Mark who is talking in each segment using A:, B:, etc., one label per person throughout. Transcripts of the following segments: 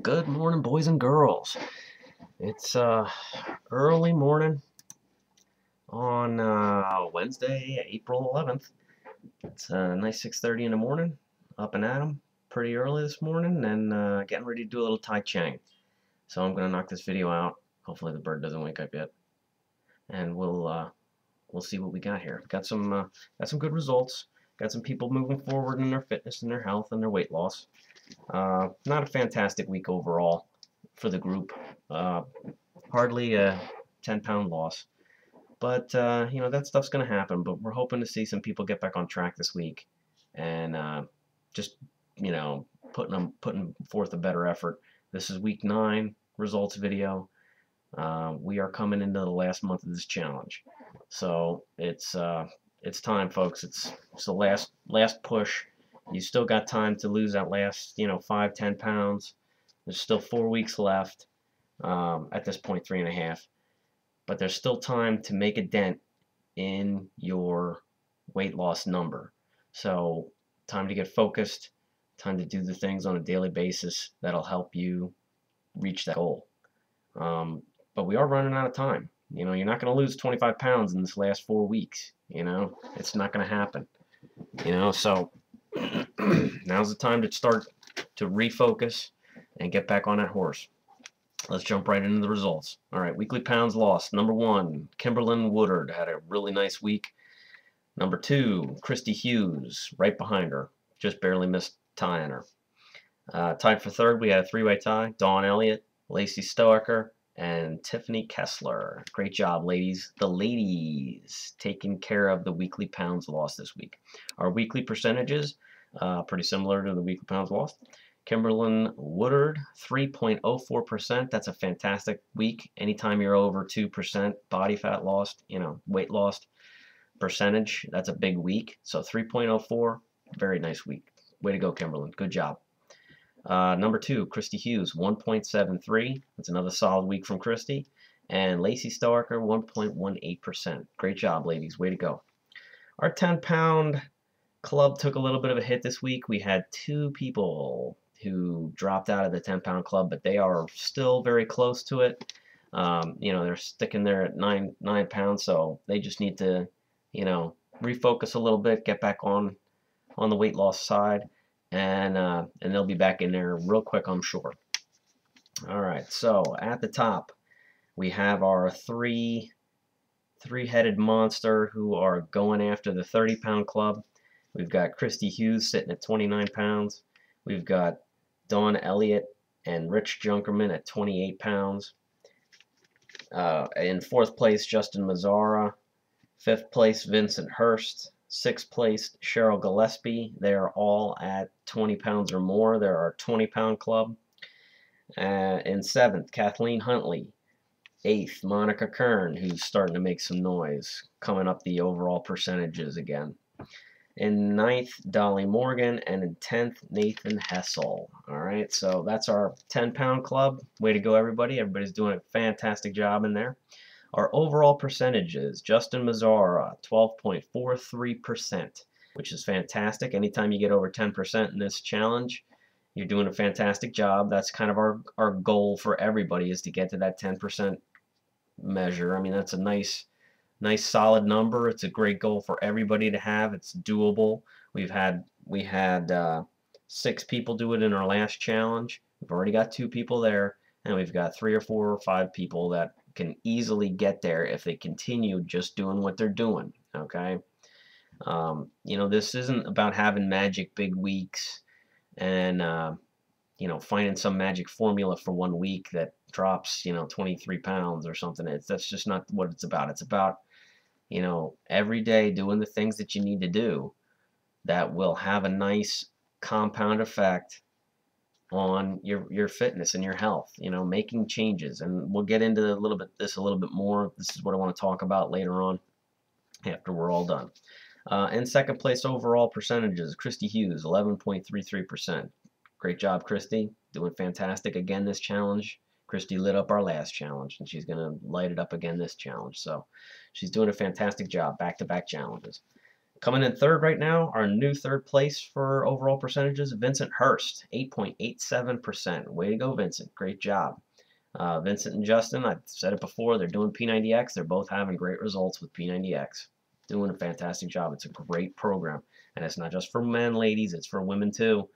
A: Good morning, boys and girls. It's early morning on Wednesday, April 11th. It's a nice 6:30 in the morning. Up and at 'em pretty early this morning, and getting ready to do a little Tai Chang. So I'm gonna knock this video out. Hopefully the bird doesn't wake up yet, and we'll see what we got here. Got some good results. Got some people moving forward in their fitness and their health and their weight loss. Not a fantastic week overall for the group. Uh, Hardly a 10-pound loss. But, that stuff's going to happen. But we're hoping to see some people get back on track this week and just, you know, putting forth a better effort. This is week 9 results video. We are coming into the last month of this challenge. So it's time, folks. It's the last push. You still got time to lose that last, 5-10 pounds. There's still 4 weeks left. At this point, 3.5. But there's still time to make a dent in your weight loss number. So, time to get focused, time to do the things on a daily basis that'll help you reach that goal. But we are running out of time. You're not going to lose 25 pounds in this last 4 weeks. It's not going to happen. So now's the time to start to refocus and get back on that horse. Let's jump right into the results. All right, weekly pounds lost. Number 1, Kimberlyn Woodard had a really nice week. Number 2, Christy Hughes, right behind her. Just barely missed tying her. Tied for third, we had a three-way tie. Dawn Elliott, Lacey Stoecker, and Tiffany Kessler. Great job, ladies. The ladies taking care of the weekly pounds lost this week. Our weekly percentages, pretty similar to the weekly pounds lost. Kimberlyn Woodard, 3.04%. That's a fantastic week. Anytime you're over 2% body fat lost, weight lost percentage, that's a big week. So 3.04, very nice week. Way to go, Kimberlyn. Good job. Number 2, Christy Hughes, 1.73. That's another solid week from Christy. And Lacey Stoecker, 1.18%. Great job, ladies. Way to go. Our 10-pound club took a little bit of a hit this week. We had 2 people who dropped out of the 10-pound club, but they are still very close to it. They're sticking there at 9 pounds, so they just need to, refocus a little bit, get back on the weight loss side, and they'll be back in there real quick, I'm sure. All right, so at the top, we have our three-headed monster who are going after the 30-pound club. We've got Christy Hughes sitting at 29 pounds. We've got Dawn Elliott and Rich Junkerman at 28 pounds. In 4th place, Justin Mazzara. 5th place, Vincent Hurst. 6th place, Cheryl Gillespie. They are all at 20 pounds or more. They're our 20-pound club. In 7th, Kathleen Huntley. 8th, Monica Kern, who's starting to make some noise, coming up the overall percentages again. In 9th, Dolly Morgan, and in 10th, Nathan Hessel. All right, so that's our 10-pound club. Way to go, everybody. Everybody's doing a fantastic job in there. Our overall percentages, Justin Mazzara, 12.43%, which is fantastic. Anytime you get over 10% in this challenge, you're doing a fantastic job. That's kind of our goal for everybody, is to get to that 10% measure. I mean, that's a nice solid number. It's a great goal for everybody to have. It's doable. We had 6 people do it in our last challenge. We've already got 2 people there, and we've got 3 or 4 or 5 people that can easily get there if they continue just doing what they're doing. Okay, this isn't about having magic big weeks and finding some magic formula for 1 week that drops 23 pounds or something. That's just not what it's about. It's about every day doing the things that you need to do that will have a nice compound effect on your fitness and your health, making changes. And we'll get into a little bit more. This is what I want to talk about later on after we're all done. In 2nd place overall percentages, Christy Hughes, 11.33%. Great job, Christy. Doing fantastic again this challenge. Christy lit up our last challenge, and she's going to light it up again this challenge. So she's doing a fantastic job, back-to-back challenges. Coming in third right now, our new third place for overall percentages, Vincent Hurst, 8.87%. Way to go, Vincent. Great job. Vincent and Justin, I've said it before, they're doing P90X. They're both having great results with P90X. Doing a fantastic job. It's a great program. And it's not just for men, ladies, it's for women too.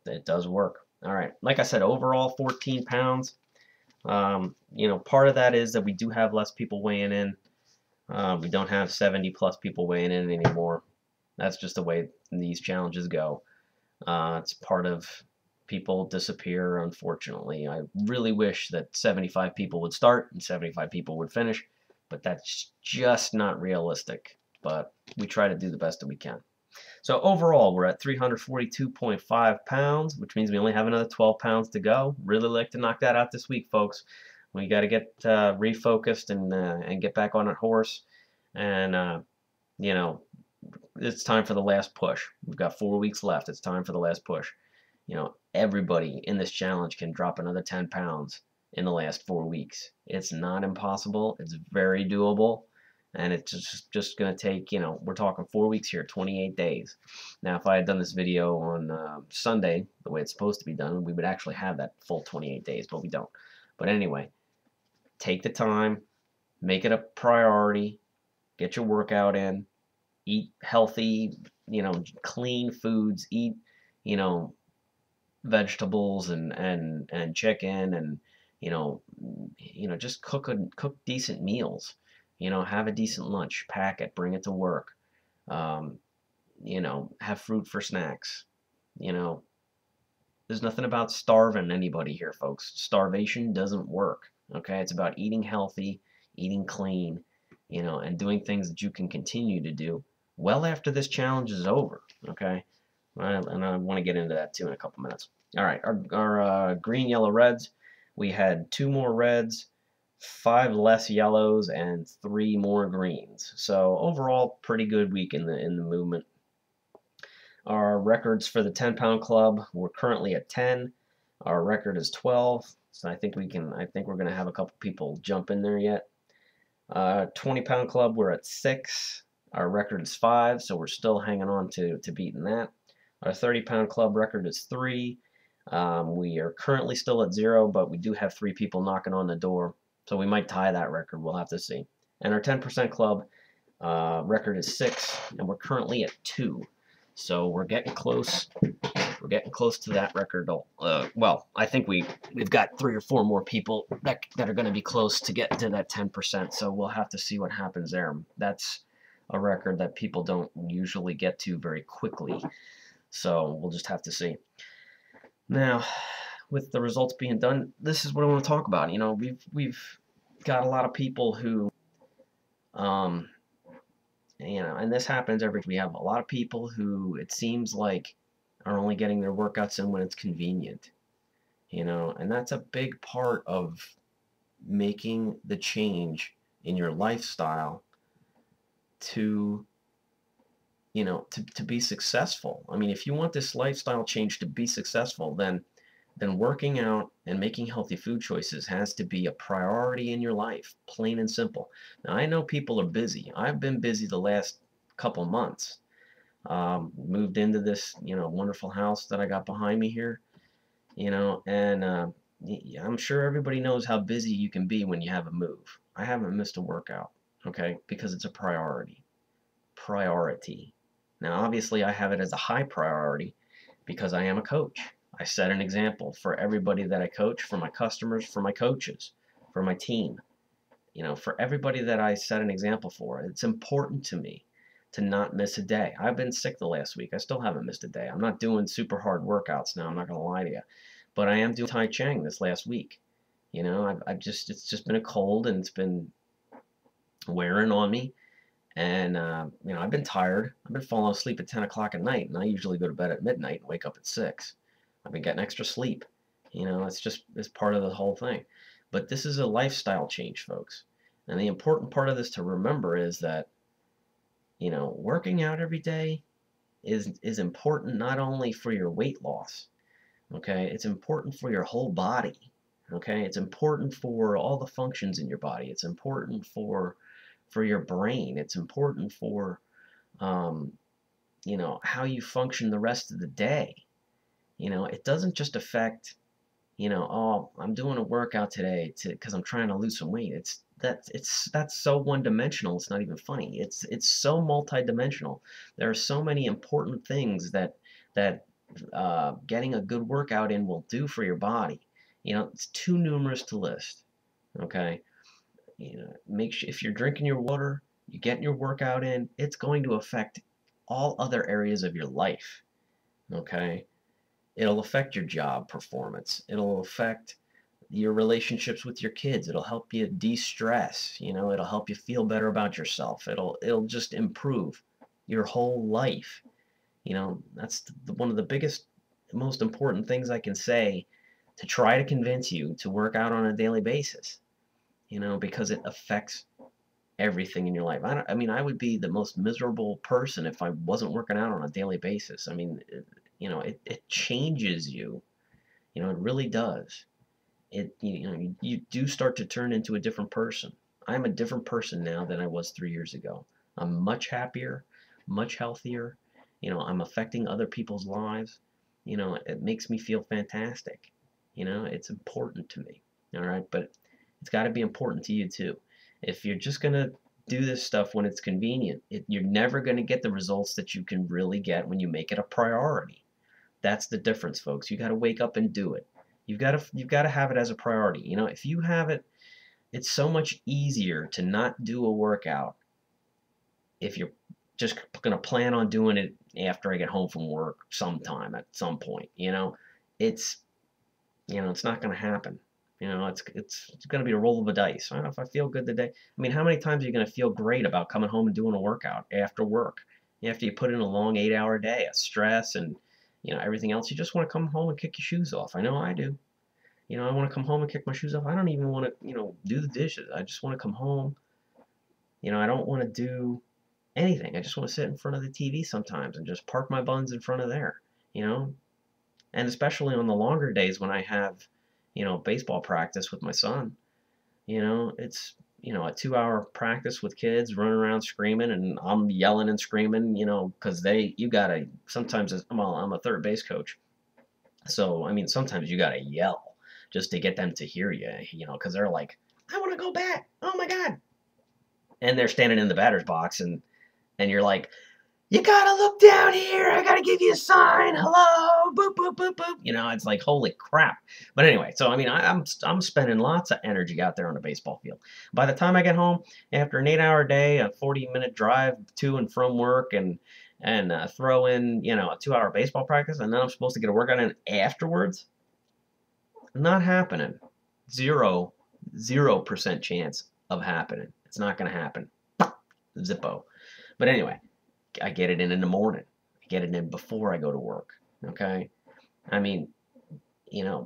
A: It does work. All right. Like I said, overall 14 pounds. You know, part of that is that we do have less people weighing in. We don't have 70 plus people weighing in anymore. That's just the way these challenges go. It's part of people disappear, unfortunately. I really wish that 75 people would start and 75 people would finish, but that's just not realistic. But we try to do the best that we can. So overall, we're at 342.5 pounds, which means we only have another 12 pounds to go. Really like to knock that out this week, folks. We got to get refocused and get back on our horse. And, you know, it's time for the last push. We've got 4 weeks left. It's time for the last push. You know, everybody in this challenge can drop another 10 pounds in the last 4 weeks. It's not impossible. It's very doable. And it's just going to take, you know, we're talking 4 weeks here, 28 days. Now, if I had done this video on Sunday, the way it's supposed to be done, we would actually have that full 28 days, but we don't. But anyway, take the time, make it a priority, get your workout in, eat healthy, you know, clean foods, eat, you know, vegetables and chicken and, you know, just cook decent meals. You know, have a decent lunch, pack it, bring it to work. You know, have fruit for snacks. You know, there's nothing about starving anybody here, folks. Starvation doesn't work. Okay, it's about eating healthy, eating clean, you know, and doing things that you can continue to do well after this challenge is over. Okay, and I want to get into that too in a couple minutes. All right, our green, yellow, reds. We had 2 more reds, 5 less yellows, and 3 more greens. So overall, pretty good week in the movement. Our records for the 10-pound club, we're currently at 10. Our record is 12. So I think we're going to have a couple people jump in there yet. 20-pound club, we're at 6. Our record is 5, so we're still hanging on to beating that. Our 30-pound club record is 3. We are currently still at 0, but we do have 3 people knocking on the door. So we might tie that record. We'll have to see. And our 10% club record is 6, and we're currently at 2. So we're getting close. We're getting close to that record. Well, I think we've got 3 or 4 more people that are going to be close to get to that 10%. So we'll have to see what happens there. That's a record that people don't usually get to very quickly. So we'll just have to see. Now, with the results being done, this is what I want to talk about. You know, we've got a lot of people who, you know, and this happens we have a lot of people who it seems like are only getting their workouts in when it's convenient, you know, and that's a big part of making the change in your lifestyle to, you know, to be successful. I mean, if you want this lifestyle change to be successful, then working out and making healthy food choices has to be a priority in your life, plain and simple. Now, I know people are busy. I've been busy the last couple months. Moved into this, you know, wonderful house that I got behind me here, you know, and I'm sure everybody knows how busy you can be when you have a move. I haven't missed a workout, okay, because it's a priority. Priority. Now, obviously, I have it as a high priority because I am a coach. I set an example for everybody that I coach, for my customers, for my coaches, for my team. You know, for everybody that I set an example for. It's important to me to not miss a day. I've been sick the last week. I still haven't missed a day. I'm not doing super hard workouts now, I'm not going to lie to you. But I am doing Tai Chi this last week. You know, it's just been a cold and it's been wearing on me. And, you know, I've been tired. I've been falling asleep at 10 o'clock at night, and I usually go to bed at midnight and wake up at 6. I've been getting extra sleep. You know, it's part of the whole thing. But this is a lifestyle change, folks. And the important part of this to remember is that, you know, working out every day is important not only for your weight loss, okay? It's important for your whole body, okay? It's important for all the functions in your body. It's important for your brain. It's important for um, you know, how you function the rest of the day. You know, it doesn't just affect, you know, oh, I'm doing a workout today because I'm trying to lose some weight. That's so one-dimensional. It's not even funny. It's so multi-dimensional. There are so many important things that getting a good workout in will do for your body. You know, it's too numerous to list. Okay, you know, make sure if you're drinking your water, you getting your workout in, it's going to affect all other areas of your life. Okay, it'll affect your job performance. It'll affect your relationships with your kids. It'll help you de-stress. You know, it'll help you feel better about yourself. It'll just improve your whole life. You know, that's one of the biggest, most important things I can say to try to convince you to work out on a daily basis. You know, because it affects everything in your life. I mean, I would be the most miserable person if I wasn't working out on a daily basis. I mean, you know, it changes you. You know, it really does. You know, you do start to turn into a different person. I'm a different person now than I was 3 years ago. I'm much happier, much healthier. You know, I'm affecting other people's lives. You know, it makes me feel fantastic. You know, it's important to me. All right, but it's got to be important to you too. If you're just gonna do this stuff when it's convenient, you're never gonna get the results that you can really get when you make it a priority. That's the difference, folks. You got to wake up and do it. You've got to have it as a priority. You know, if you have it, it's so much easier to not do a workout if you're just going to plan on doing it after I get home from work sometime at some point. You know, it's it's not going to happen. You know, it's going to be a roll of a dice. I don't know if I feel good today. I mean, how many times are you going to feel great about coming home and doing a workout after work? After you put in a long 8-hour day of stress and everything else, you just want to come home and kick your shoes off. I know I do. You know, I want to come home and kick my shoes off. I don't even want to, do the dishes. I just want to come home. You know, I don't want to do anything. I just want to sit in front of the TV sometimes and just park my buns in front of there, you know? And especially on the longer days when I have, baseball practice with my son, it's, a 2-hour practice with kids running around screaming and I'm yelling and screaming, because sometimes, well, I'm a third base coach. So, I mean, sometimes you gotta yell just to get them to hear you, because they're like, I want to go bat. Oh my God. And they're standing in the batter's box and you're like, you gotta look down here. I gotta give you a sign. Hello, boop, boop, boop, boop. It's like, holy crap. But anyway, so I mean, I'm spending lots of energy out there on the baseball field. By the time I get home, after an 8-hour day, a 40-minute drive to and from work, and throw in, a 2-hour baseball practice, and then I'm supposed to get a workout in afterwards, not happening. 0% chance of happening. It's not gonna happen. Zippo. But anyway, I get it in the morning. I get it in before I go to work. Okay? I mean,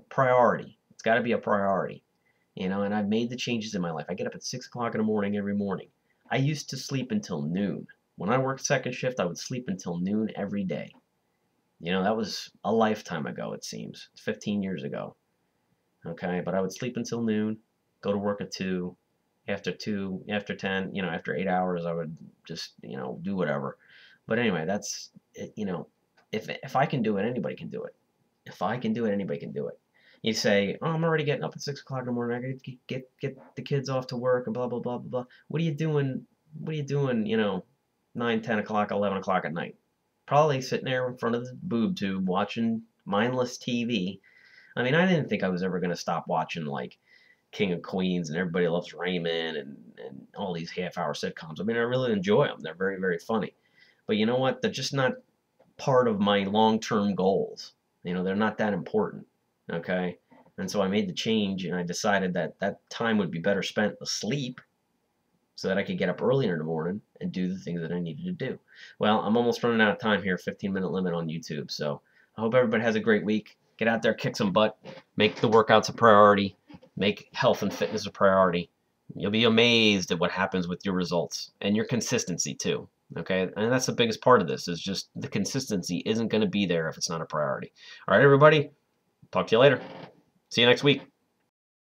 A: priority. It's got to be a priority. And I've made the changes in my life. I get up at 6 o'clock in the morning every morning. I used to sleep until noon. When I worked second shift, I would sleep until noon every day. That was a lifetime ago, it seems. 15 years ago. Okay? But I would sleep until noon, go to work at 2. After 2, after 10, after 8 hours, I would just, do whatever. But anyway, that's it, if I can do it, anybody can do it. If I can do it, anybody can do it. You say, oh, I'm already getting up at 6 o'clock in the morning. I got to get the kids off to work and blah, blah, blah, blah, blah. What are you doing? 9, 10 o'clock, 11 o'clock at night? Probably sitting there in front of the boob tube watching mindless TV. I mean, I didn't think I was ever going to stop watching, like, King of Queens and Everybody Loves Raymond and all these half-hour sitcoms. I mean, I really enjoy them. They're very, very funny. But you know what? They're just not part of my long-term goals. They're not that important. Okay? And so I made the change and I decided that that time would be better spent asleep so that I could get up earlier in the morning and do the things that I needed to do. Well, I'm almost running out of time here, 15-minute limit on YouTube. So I hope everybody has a great week. Get out there, kick some butt, make the workouts a priority, make health and fitness a priority. You'll be amazed at what happens with your results and your consistency too. Okay, and that's the biggest part of this, is just the consistency isn't going to be there if it's not a priority. All right, everybody, talk to you later. See you next week.